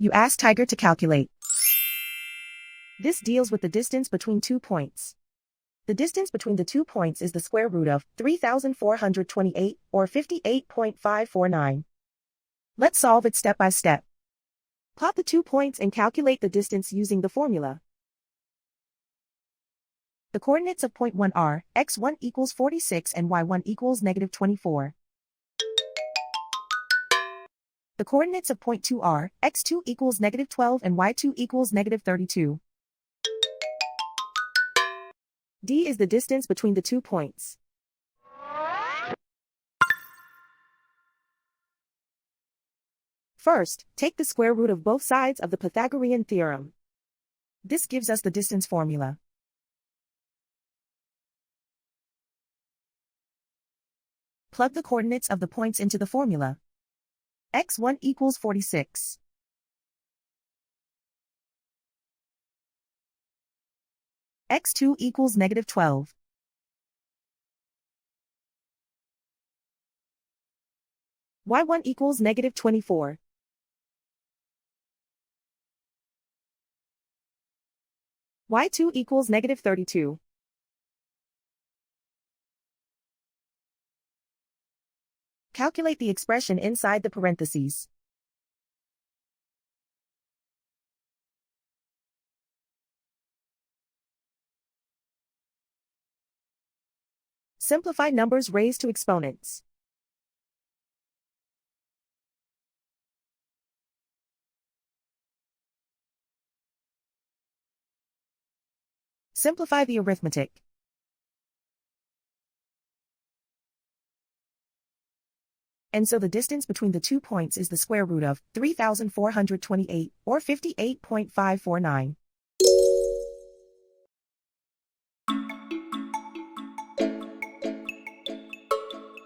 You ask Tiger to calculate. This deals with the distance between 2 points. The distance between the 2 points is the square root of 3,428, or 58.549. Let's solve it step by step. Plot the 2 points and calculate the distance using the formula. The coordinates of point 1 are x1 equals 46 and y1 equals -24. The coordinates of point 2 are x2 equals -12 and y2 equals -32. D is the distance between the 2 points. First, take the square root of both sides of the Pythagorean theorem. This gives us the distance formula. Plug the coordinates of the points into the formula. x1 equals 46. x2 equals -12. y1 equals -24. y2 equals -32. Calculate the expression inside the parentheses. Simplify numbers raised to exponents. Simplify the arithmetic. And so the distance between the 2 points is the square root of 3,428, or 58.549.